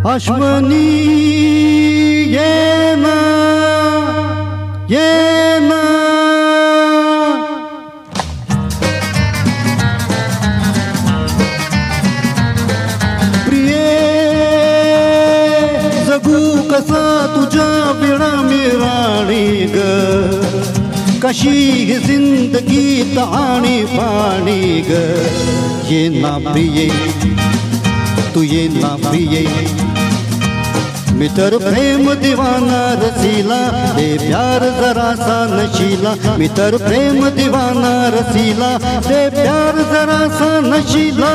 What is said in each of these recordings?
अश्वनी ये ना प्रिये जगू कसा तुझ्या बिना मी राणी ग कशी ही जिंदगीत आणि पाणी ग ये ना प्रिये तू ये ना प्रिये मी तर प्रेम दीवाना रसीला दे प्यार जरा सा नशीला मी तर प्रेम दीवाना रसीला दे प्यार जरा सा नशीला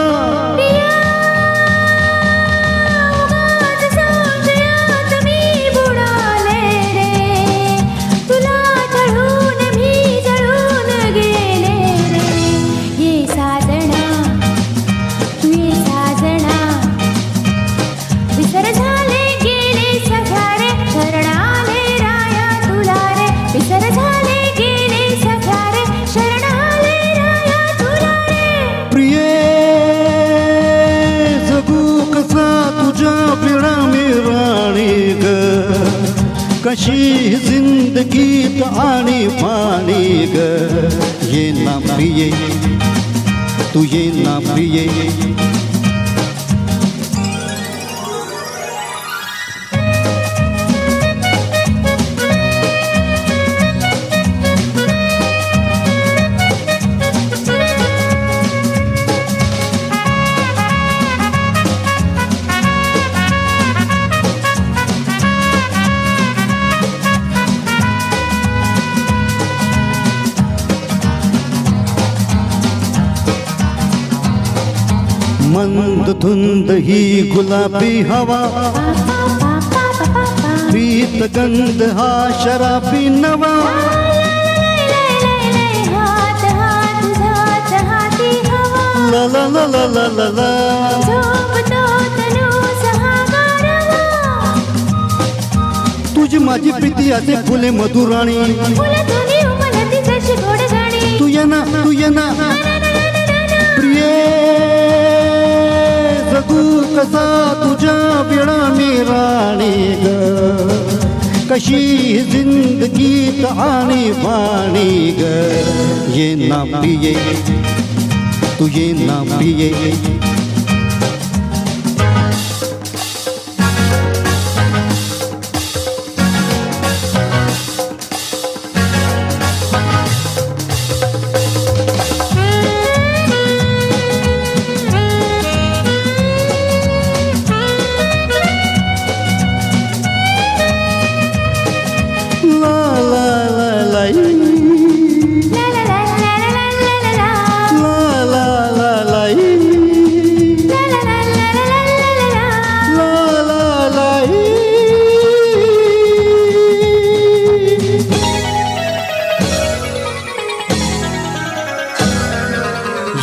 कशी जिंदगीत आणि पाणी ग ये ना प्रिये तू ये ना प्रिये मंद धुंद ही गुलाबी हवा प्रीत गंध हा शराबी नवा ला ला ला ला ला ला ला तुझी माझी प्रीती असे फुले मधुराणी तू ये ना प्रिये जगू कसा तुझ्या बिना मी राणी ग कशी जिंदगीत आणि पाणी ग ये ना प्रिये तू ये ना प्रिये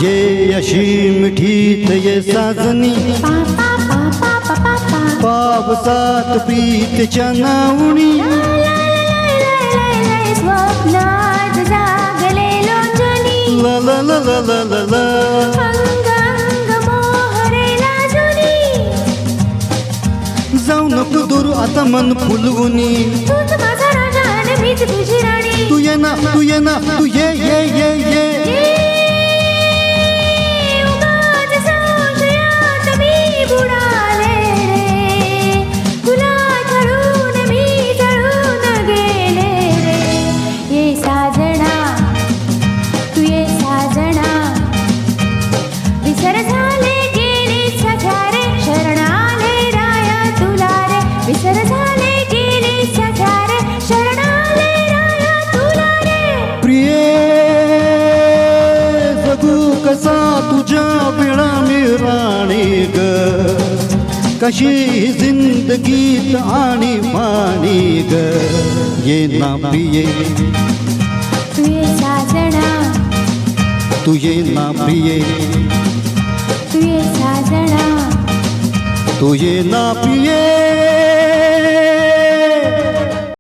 ये अशी मिठीत ये साजनी पावसात प्रीतच्या नावणी स्वप्नात जागलेलो जनी ला ला ला ला ला ला ला अंग अंग मोहरेला जुनी जाऊ नको दूर आता मन फुलवुनी तूच माझा राजा आणि मीच तुझी राणी तू ये ना तू ये कसा तुझ्या बिना मी राणी ग कशी जिंदगीत आणि पाणी ग ये ना प्रिये तू ये साजना तू ये ना प्रिये तू ये साजना तू ये ना प्रिये